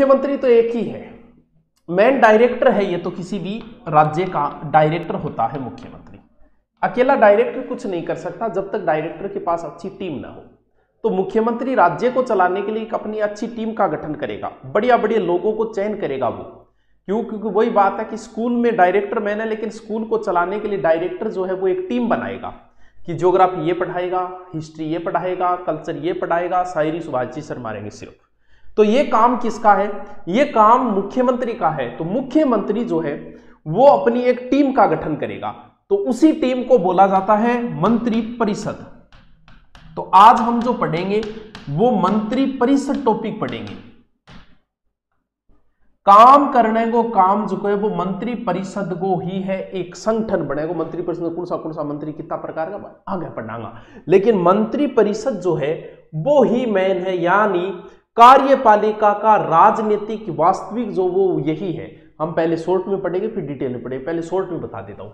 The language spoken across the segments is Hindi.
मुख्यमंत्री तो एक ही है, मेन डायरेक्टर है ये तो किसी भी राज्य का डायरेक्टर होता है मुख्यमंत्री। अकेला डायरेक्टर कुछ नहीं कर सकता जब तक डायरेक्टर के पास अच्छी टीम ना हो। तो मुख्यमंत्री राज्य को चलाने के लिए एक अपनी अच्छी टीम का गठन करेगा, बढ़िया बढ़िया लोगों को चयन करेगा वो। क्यों? क्योंकि वही बात है कि स्कूल में डायरेक्टर मैन है, लेकिन स्कूल को चलाने के लिए डायरेक्टर जो है वो एक टीम बनाएगा कि ज्योग्राफी ये पढ़ाएगा, हिस्ट्री ये पढ़ाएगा, कल्चर ये पढ़ाएगा, शायरी सुभाष जी सर मारेंगे सिर्फ। तो ये काम किसका है? ये काम मुख्यमंत्री का है। तो मुख्यमंत्री जो है वो अपनी एक टीम का गठन करेगा, तो उसी टीम को बोला जाता है मंत्री परिषद। तो आज हम जो पढ़ेंगे वो मंत्री परिषद टॉपिक पढ़ेंगे। काम करने को काम जो है वो मंत्री परिषद को ही है, एक संगठन बनेगा। मंत्री परिषद कौन सा मंत्री कितना प्रकार का आगे पढ़ाऊंगा, लेकिन मंत्री परिषद जो है वो ही मेन है, यानी कार्यपालिका का राजनीतिक वास्तविक जो वो यही है। हम पहले शॉर्ट में पढ़ेंगे फिर डिटेल में पढ़ेंगे, पहले शॉर्ट में बता देता हूं।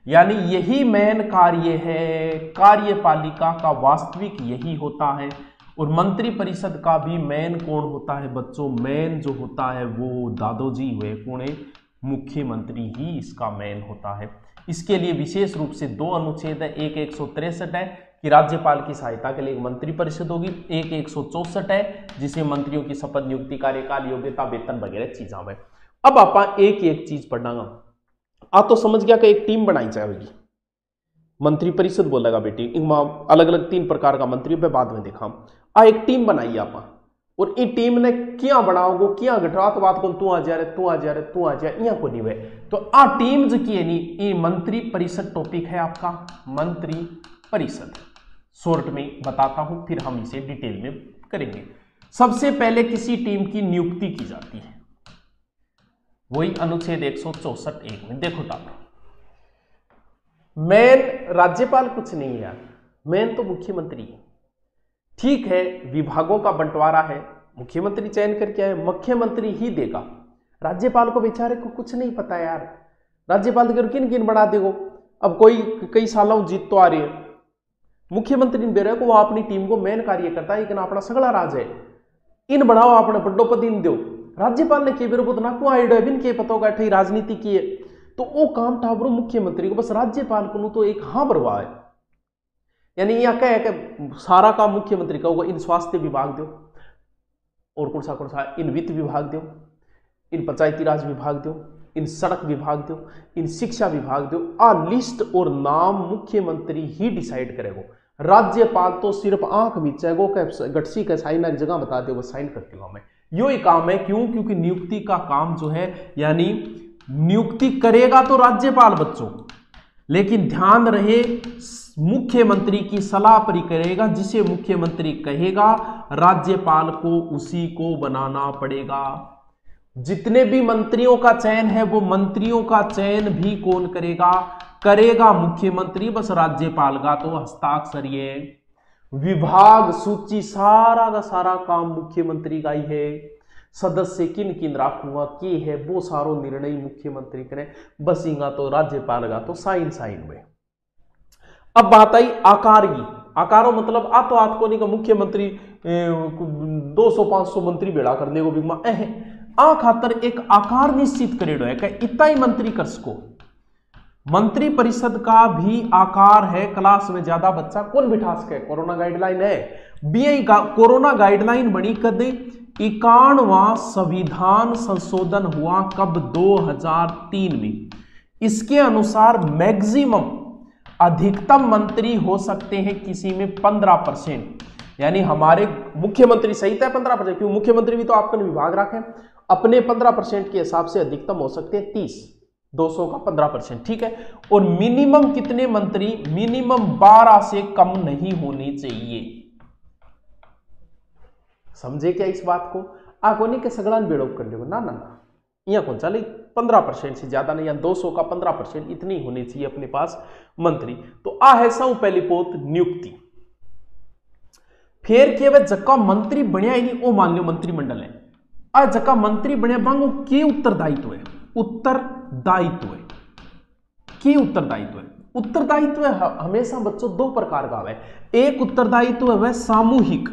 यानी यही मेन कार्य है, कार्यपालिका का वास्तविक यही होता है। और मंत्री परिषद का भी मेन कौन होता है बच्चों? मेन जो होता है वो दादोजी हुए, कौन है? मुख्यमंत्री ही इसका मेन होता है। इसके लिए विशेष रूप से 2 अनुच्छेद है। एक 163 है कि राज्यपाल की सहायता के लिए एक मंत्री परिषद होगी, एक 164 है जिसे मंत्रियों की शपथ, नियुक्ति, कार्यकाल, योग्यता, वेतन वगैरह चीजा में। अब आप एक चीज पढ़ागा। आ तो समझ गया कि एक टीम बनाई जाएगी, मंत्री परिषद बोलेगा बेटी, अलग अलग 3 प्रकार का मंत्री पे बाद में देखा। एक टीम बनाई आप, और इन टीम ने क्या बनाओगे, क्या घटा तो बात को तू आ जा रहे, तू आ जा रहे, तू आ जा, यहाँ को नहीं हुए। तो आ टीम जो की है नी, ये मंत्री परिषद टॉपिक है आपका, मंत्री परिषद। शॉर्ट में बताता हूं, फिर हम इसे डिटेल में करेंगे। सबसे पहले किसी टीम की नियुक्ति की जाती है, वही अनुच्छेद 164(1) में। देखो ताप, मेन राज्यपाल कुछ नहीं है यार, मेन तो मुख्यमंत्री है। ठीक है, विभागों का बंटवारा है, मुख्यमंत्री चयन करके आए, मुख्यमंत्री ही देगा। राज्यपाल को बेचारे को कुछ नहीं पता यार, राज्यपाल के किन किन बढ़ा देगो। अब कोई कई सालों जीत तो आ रही है, मुख्यमंत्री ने दे रहे को वो अपनी टीम को मेन कार्य करता है, लेकिन अपना सगला राज है, इन बढ़ाओ, अपने बड्डो पद इन दो। राज्यपाल ने केवल बुत ना को आइडिया बिन के पता होगा ठई राजनीति की है, तो वो काम टाबरो मुख्यमंत्री को, बस राज्यपाल को तो एक हाँ बरवा है। यानी यह क्या है कि सारा काम मुख्यमंत्री का होगा। इन स्वास्थ्य विभाग दो, और कौन सा इन वित्त विभाग दो, इन पंचायती राज विभाग दो, इन सड़क विभाग दो, इन शिक्षा विभाग दो। आ लिस्ट और नाम मुख्यमंत्री ही डिसाइड करेगा। राज्यपाल तो सिर्फ आंख बिचेगो गटसी के साइन एक जगह बता देगा, साइन कर दूंगा मैं, यो ही काम है। क्यों? क्योंकि नियुक्ति का काम जो है, यानी नियुक्ति करेगा तो राज्यपाल बच्चों, लेकिन ध्यान रहे मुख्यमंत्री की सलाह पर ही करेगा। जिसे मुख्यमंत्री कहेगा राज्यपाल को उसी को बनाना पड़ेगा। जितने भी मंत्रियों का चयन है वो मंत्रियों का चयन भी कौन करेगा? करेगा मुख्यमंत्री, बस राज्यपाल का तो हस्ताक्षर। ये विभाग सूची सारा का सारा काम मुख्यमंत्री का ही है। सदस्य किन किन राखूंगा के है वो सारो निर्णय मुख्यमंत्री करे, बसीगा तो राज्यपाल का तो साइन में। अब बात आई आकार की। आकारों मतलब आ तो आत को नहीं का मुख्यमंत्री 200-500 मंत्री बेड़ा कर देगो बिगमा आ खातर एक आकार निश्चित करेडो है कि इतना ही मंत्री कर सको। मंत्री परिषद का भी आकार है, क्लास में ज्यादा बच्चा कौन बिठा सके। कोरोना गाइडलाइन है, बीआई का कोरोना गाइडलाइन बनी कद 51वां संविधान संशोधन हुआ कब? 2003 में। इसके अनुसार मैक्सिमम अधिकतम मंत्री हो सकते हैं किसी में 15%, यानी हमारे मुख्यमंत्री सहित है 15%, क्योंकि मुख्यमंत्री भी तो आपका विभाग रखे, अपने 15% के हिसाब से अधिकतम हो सकते हैं 30, 200 का 15%, ठीक है। और मिनिमम कितने मंत्री? मिनिमम 12 से कम नहीं होने चाहिए। समझे क्या इस बात को? आको नहीं के सगड़ान बेड़ोप कर लेगो, ना ना ना, यहाँ कौन चले 15% से ज्यादा नहीं, या 200 का 15% इतनी होनी चाहिए अपने पास मंत्री। तो आ है सौ पहली पोत नियुक्ति। फिर केवल जक्का मंत्री बनया ही नहीं, वो मान लो मंत्रिमंडल है, आ जक्का मंत्री बनया बांगो के उत्तरदायित्व है? उत्तरदायित्व है, के उत्तरदायित्व है? उत्तरदायित्व हमेशा बच्चों 2 प्रकार का है। एक उत्तरदायित्व है वह सामूहिक,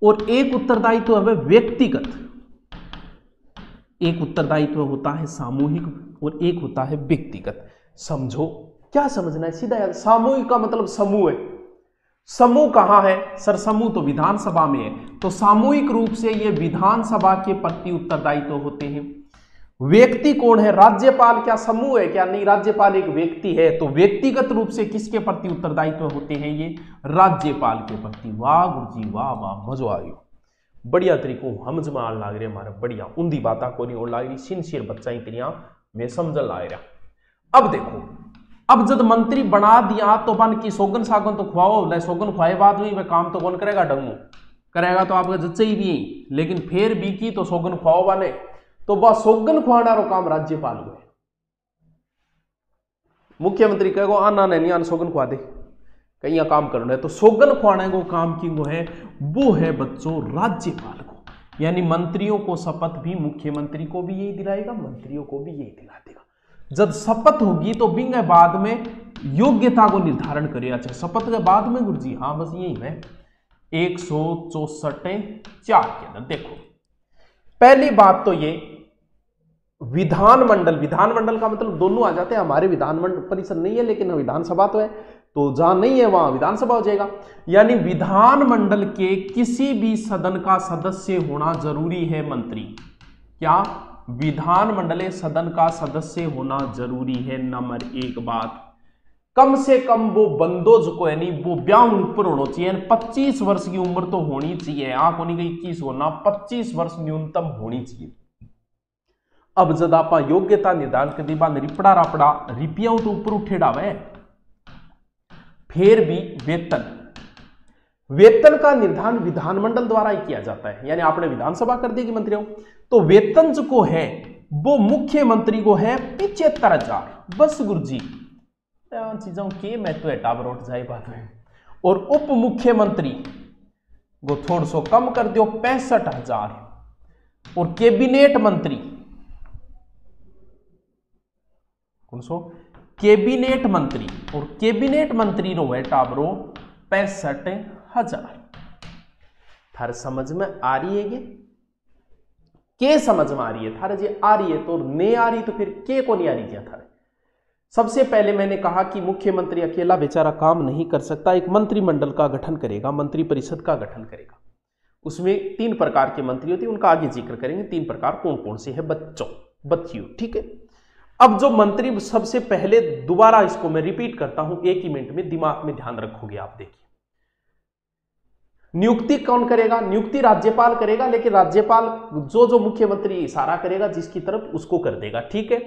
और एक उत्तरदायित्व है वह व्यक्तिगत। एक उत्तरदायित्व होता है सामूहिक और एक होता है व्यक्तिगत। समझो क्या समझना है, सीधा याद। सामूहिक का मतलब समूह है। समूह कहां है सर? समूह तो विधानसभा में है। तो सामूहिक रूप से ये विधानसभा के प्रति उत्तरदायित्व होते हैं। व्यक्ति कौन है? राज्यपाल क्या समूह है क्या? नहीं, राज्यपाल एक व्यक्ति है। तो व्यक्तिगत रूप से किसके प्रति उत्तरदायित्व होते हैं? ये राज्यपाल के प्रति। वाह गुरुजी वाह वाह, मजो आ गयो, बढ़िया तरीको हम जमाल लाग रहे हमारे, बढ़िया उन्दी बाता को नहीं और लाग रही, सिंसियर बच्चा ही तेरिया मैं समझ ला रहा। अब देखो, अब जब मंत्री बना दिया तो बन की सोगन सागन तो खुआओ, ले सोगन खुआए बाद में वह काम तो कौन करेगा? डंगू करेगा तो आपका जच्चे ही भी है, लेकिन फिर भी की तो सोगन खुआओ वाले, तो बस सोगन खुआना रो काम राज्यपाल हुए। मुख्यमंत्री कहेगा आना नहीं आना सोगन खुआ दे, कहीं काम करना है, तो सोगन खुआने को काम की वो है बच्चों राज्यपाल को। यानी मंत्रियों को शपथ भी मुख्यमंत्री को भी यही दिलाएगा, मंत्रियों को भी यही दिला देगा। जब शपथ होगी तो बिंग बाद में योग्यता को निर्धारण करेगा। अच्छा, शपथ के बाद में गुरुजी, हाँ बस यही है 164(4) के अंदर। देखो पहली बात तो ये विधानमंडल, विधानमंडल का मतलब दोनों आ जाते हैं। हमारे विधानमंडल परिषद नहीं है लेकिन विधानसभा तो है, तो जहां नहीं है वहां विधानसभा हो जाएगा। यानी विधानमंडल के किसी भी सदन का सदस्य होना जरूरी है। मंत्री क्या विधानमंडल सदन का सदस्य होना जरूरी है। नंबर 1 बात, कम से कम वो बंदोज को यानी वो ब्याह ऊपर होना चाहिए, 25 वर्ष की उम्र तो होनी चाहिए। आंख होनी गई 21 होना, 25 वर्ष न्यूनतम होनी चाहिए। अब जब आप योग्यता निर्धारण कर दी बात रिपड़ा रापड़ा रिपिया तो ऊपर उठेड़ा वे, फिर भी वेतन का निर्धारण विधानमंडल द्वारा ही किया जाता है। यानी आपने विधानसभा कर देगी मंत्रियों, तो वेतन जो को है वो मुख्यमंत्री को है 75,000 बस गुरुजी। चीजों के मैं तो टावर उठ जाए बात में, और उप मुख्यमंत्री को थोड़ा सो कम कर दो 65,000, और कैबिनेट मंत्री कौन सो कैबिनेट मंत्री, और कैबिनेट मंत्री रो है टावरो 65,000। थारे समझ में आ रही है? ये के समझ में आ रही है? थारे जी आ रही है तो नहीं आ रही तो फिर के को नहीं आ रही है थारे? सबसे पहले मैंने कहा कि मुख्यमंत्री अकेला बेचारा काम नहीं कर सकता, एक मंत्रिमंडल का गठन करेगा, मंत्री परिषद का गठन करेगा। उसमें 3 प्रकार के मंत्री होते हैं, उनका आगे जिक्र करेंगे। 3 प्रकार कौन कौन से है बच्चियों, ठीक है। अब जो मंत्री सबसे पहले, दोबारा इसको मैं रिपीट करता हूं, एक ही मिनट में दिमाग में ध्यान रखोगे आप। देखिए नियुक्ति कौन करेगा? नियुक्ति राज्यपाल करेगा, लेकिन राज्यपाल जो मुख्यमंत्री इशारा करेगा जिसकी तरफ उसको कर देगा, ठीक है।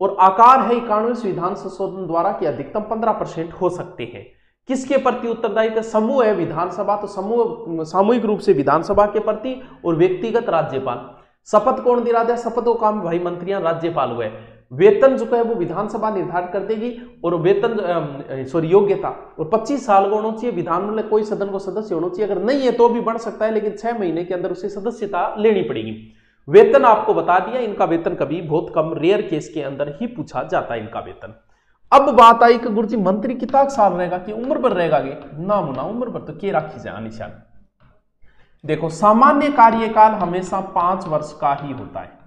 और आकार है 91वें संविधान संशोधन द्वारा कि अधिकतम 15% हो सकते हैं। किसके प्रति उत्तरदायित्व? समूह है विधानसभा, तो समूह सामूहिक रूप से विधानसभा के प्रति, और व्यक्तिगत राज्यपाल। शपथ कौन दिला दे? शपथ को काम भाई मंत्रियां राज्यपाल हुए। वेतन जो है वो विधानसभा निर्धारित कर देगी, और वेतन योग्यता और 25 साल का होना चाहिए। विधानमंडल कोई सदन को सदस्य होना चाहिए, अगर नहीं है तो भी बढ़ सकता है, लेकिन 6 महीने के अंदर उसे सदस्यता लेनी पड़ेगी। वेतन आपको बता दिया, इनका वेतन कभी बहुत कम रेयर केस के अंदर ही पूछा जाता है इनका वेतन। अब बात आई कि गुरुजी मंत्री कितना साल रहेगा, कि उम्र भर रहेगा? ना मुना उम्र भर तो के राखी जाए निशान। देखो सामान्य कार्यकाल हमेशा 5 वर्ष का ही होता है।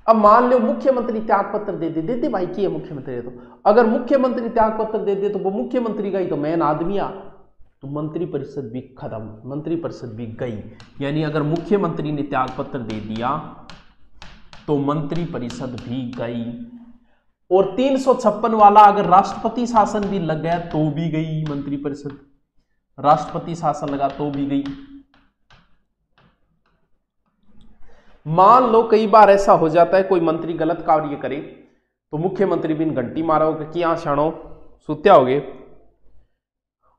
अब मान लो मुख्यमंत्री त्याग पत्र दे दे भाई की है मुख्यमंत्री, तो अगर मुख्यमंत्री त्याग पत्र दे दे तो वो मुख्यमंत्री का ही तो मेन आदमी आ, तो मंत्री परिषद भी खत्म, मंत्री परिषद भी गई। यानी अगर मुख्यमंत्री ने त्याग पत्र दे दिया तो मंत्री परिषद भी गई। और 356 वाला अगर राष्ट्रपति शासन भी लग गया तो भी गई मंत्री परिषद, राष्ट्रपति शासन लगा तो भी गई। मान लो कई बार ऐसा हो जाता है कोई मंत्री गलत कार्य करे तो मुख्यमंत्री भी घंटी मारा हो कि यहाँ शाणो सुत्या हो गए,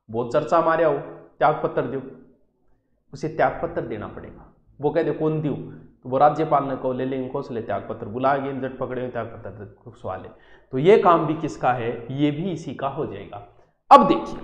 बहुत चर्चा मारे हो, त्याग पत्र दो, उसे त्याग पत्र देना पड़ेगा। वो कहते कौन दियो, तो वो राज्यपाल ने कहो ले ले इनको से ले त्याग पत्र, बुला गए जट पकड़े त्याग पत्र सवाल है। तो ये काम भी किसका है? ये भी इसी का हो जाएगा। अब देखिए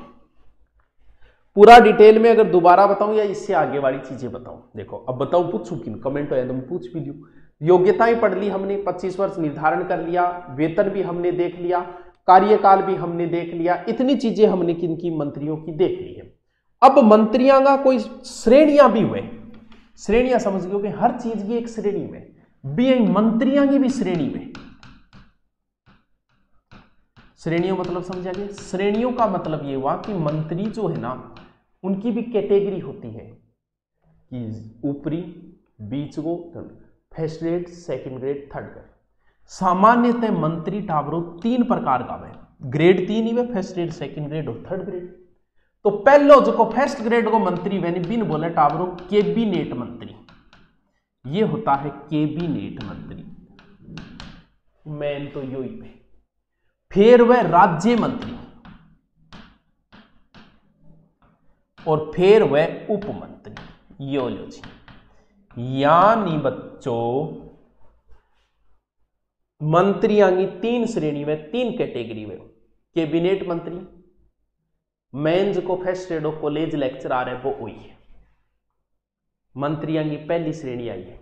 पूरा डिटेल में अगर दोबारा बताऊं या इससे आगे वाली चीजें बताऊं। देखो अब बताऊं, पूछूं किन कमेंट हो तो मैं पूछ भी लूं। योग्यताएं पढ़ ली हमने, 25 वर्ष निर्धारण कर लिया, वेतन भी हमने देख लिया, कार्यकाल भी हमने देख लिया, इतनी चीजें हमने किन की मंत्रियों की देख ली है। अब मंत्रियों का कोई श्रेणियां भी हुए, श्रेणियां समझ गए कि हर चीज की एक श्रेणी में बी आई मंत्रियों की भी श्रेणी में, श्रेणियों मतलब समझा गया, श्रेणियों का मतलब ये हुआ कि मंत्री जो है ना उनकी भी कैटेगरी होती है कि ऊपरी, बीच को, first grade, second grade, third grade. सामान्यतः मंत्री टावरों 3 प्रकार का है, ग्रेड 3 ही है, फर्स्ट ग्रेड, सेकंड ग्रेड और थर्ड ग्रेड। तो पहलो जो को फर्स्ट ग्रेड को मंत्री वैनी बिन बोले टावरों कैबिनेट मंत्री, ये होता है कैबिनेट मंत्री, मेन तो यो ही है। फिर वह राज्य मंत्री और फिर वह उप मंत्री, यो लो जी। यानी बच्चों मंत्रियों की 3 श्रेणी में, 3 कैटेगरी में, कैबिनेट मंत्री, मेन जो फर्स्ट ग्रेड कॉलेज लेक्चरर है वो वही है। मंत्रियों की पहली श्रेणी आई है,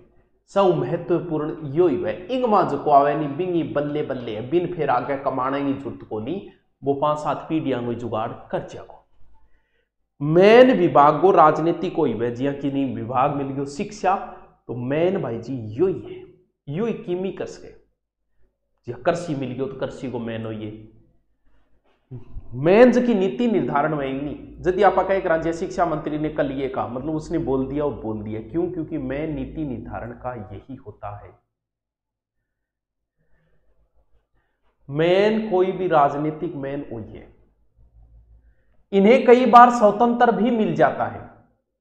सब महत्वपूर्ण यो ही है, इंगमा जो आवे नहीं बिंगी बल्ले बल्ले है, बिन फिर आगे कमाने की जरूरत को नहीं, वो 5-7 पीढ़ियां को जुगाड़ कर जाओ। मेन विभाग को राजनीतिक को ही है, जिया कि नहीं विभाग मिल गयो शिक्षा, तो मेन भाई जी यो ही है, यो ही किमी कस के, जिया कृषि मिल गयो तो कृषि को मेन हो ये मेन की नीति निर्धारण में नहीं। यदि आप कहे राज्य शिक्षा मंत्री ने कल ये कहा, मतलब उसने बोल दिया और बोल दिया, क्यों? क्योंकि मेन नीति निर्धारण का यही होता है। मेन कोई भी राजनीतिक मेन वही है। इन्हें कई बार स्वतंत्र भी मिल जाता है,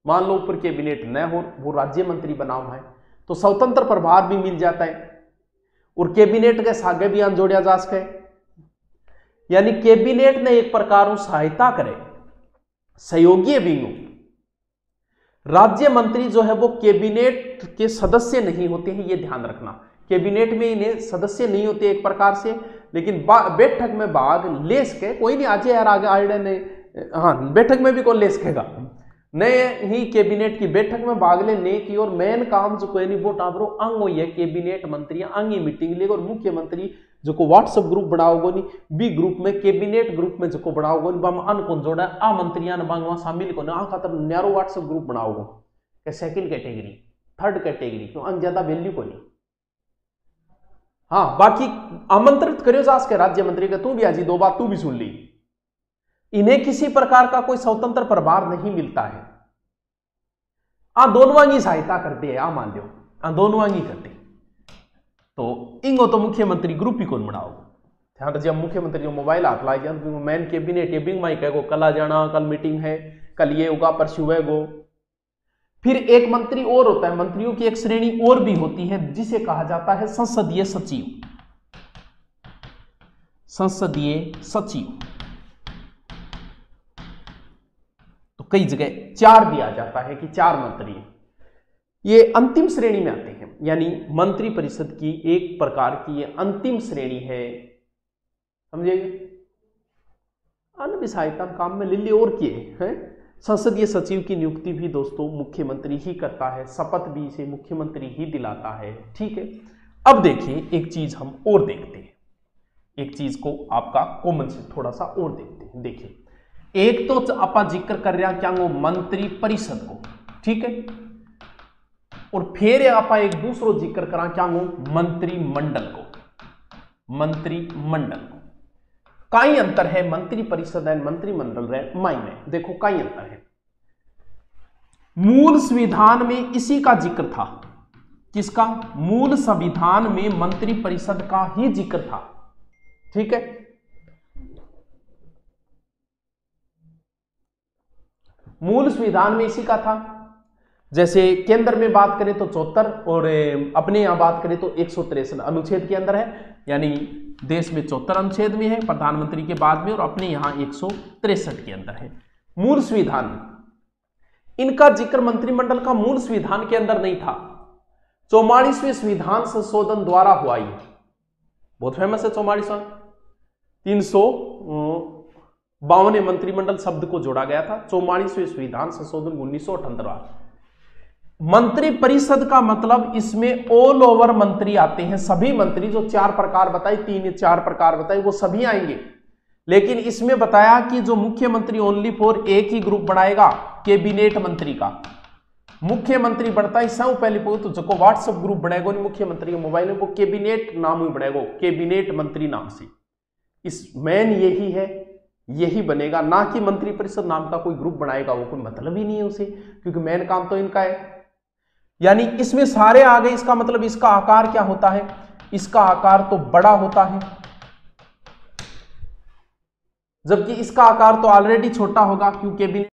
मान लो ऊपर कैबिनेट न हो, वो राज्य मंत्री बना हुआ है तो स्वतंत्र प्रभार भी मिल जाता है, और कैबिनेट के सागे भी जोड़िया जा सके, यानी कैबिनेट ने एक प्रकार सहायता करे, सहयोगी भी हो। राज्य मंत्री जो है वो कैबिनेट के सदस्य नहीं होते हैं, ये ध्यान रखना। कैबिनेट में इन्हें सदस्य नहीं होते एक प्रकार से, लेकिन बैठक में भाग ले सके, कोई नहीं आज यार आगे आइडिया नहीं, हाँ बैठक में भी कौन ले सकेगा, नए ही कैबिनेट की बैठक में भाग लेने की, और मेन काम जो कोई नहीं वो टावरो अंग हुई है कैबिनेट मंत्री अंगी मीटिंग लेगा, और मुख्यमंत्री जो को व्हाट्सएप ग्रुप बनाओगे नहीं, बी ग्रुप में कैबिनेट ग्रुप में जो को बनाओगे नहीं, बम अन कौन जोड़ा आ मंत्रियां ने बांगवा शामिल को ना खातर न्यारो व्हाट्सएप ग्रुप बनाओगे के सेकंड कैटेगरी, थर्ड कैटेगरी, क्यों अंग ज्यादा वैल्यू को नहीं। हाँ बाकी आमंत्रित करियो जास के राज्य मंत्री का, तू भी आजी 2 बात तू भी सुन ली। इन्हें किसी प्रकार का कोई स्वतंत्र प्रभार नहीं मिलता है, दोनों की सहायता करते हैं, मान लो दोनों की करते, तो इंगो तो मुख्यमंत्री ग्रुप ही कौन बनाओ। ध्यान जब मुख्यमंत्री मोबाइल हाथ ला गया, मैन कैबिनेट बिंग माई कहो कल आ जाना, कल मीटिंग है, कल ये होगा, परसों है गो। फिर एक मंत्री और होता है, मंत्रियों की एक श्रेणी और भी होती है जिसे कहा जाता है संसदीय सचिव। संसदीय सचिव तो कई जगह 4 भी आ जाता है कि 4 मंत्री, ये अंतिम श्रेणी में आते हैं, यानी मंत्री परिषद की एक प्रकार की ये अंतिम श्रेणी है, समझिएगा। अन्य सहायता काम में लिल्ली और किए हैं। संसदीय सचिव की नियुक्ति भी दोस्तों मुख्यमंत्री ही करता है, शपथ भी इसे मुख्यमंत्री ही दिलाता है, ठीक है। अब देखिए एक चीज हम और देखते हैं, एक चीज को आपका कॉमन से थोड़ा सा और देखते हैं। देखिए एक तो आप जिक्र कर रहे हैं क्या वो मंत्री परिषद को, ठीक है, और फिर आप एक दूसरो जिक्र करा क्या वो मंत्रिमंडल को। मंत्रिमंडल को कई अंतर है, मंत्री परिषद है मंत्रिमंडल रहे मायने देखो कई अंतर है। मूल संविधान में इसी का जिक्र था, किसका? मूल संविधान में मंत्री परिषद का ही जिक्र था, ठीक है। मूल संविधान में इसी का था। जैसे केंद्र में बात करें तो 74 और अपने यहां बात करें तो 163 अनुच्छेद के अंदर है, यानी देश में 74 अनुच्छेद में है प्रधानमंत्री के बाद में, और अपने यहां 163 के अंदर है। मूल संविधान इनका जिक्र मंत्रिमंडल का मूल संविधान के अंदर नहीं था, 44वें संविधान संशोधन द्वारा हुआ। ये बहुत फेमस है 44वां, 352 मंत्रिमंडल शब्द को जोड़ा गया था, 44वें संविधान संशोधन 1978। मंत्री परिषद का मतलब इसमें ऑल ओवर मंत्री आते हैं, सभी मंत्री जो 4 प्रकार बताए, 3 या 4 प्रकार बताए वो सभी आएंगे। लेकिन इसमें बताया कि जो मुख्यमंत्री ओनली फॉर एक ही ग्रुप बनाएगा कैबिनेट मंत्री का, मुख्यमंत्री बनता ही सब पहले पूछो जो व्हाट्सएप ग्रुप बनेगा नहीं मुख्यमंत्री के मोबाइल में, वो कैबिनेट नाम ही बनेगा, कैबिनेट मंत्री नाम से। इस मेन यही है, यही बनेगा, ना कि मंत्रिपरिषद नाम का कोई ग्रुप बनाएगा, वो कोई मतलब ही नहीं है उसे, क्योंकि मेन काम तो इनका है। यानी इसमें सारे आ गए, इसका मतलब इसका आकार क्या होता है, इसका आकार तो बड़ा होता है, जबकि इसका आकार तो ऑलरेडी छोटा होगा, क्योंकि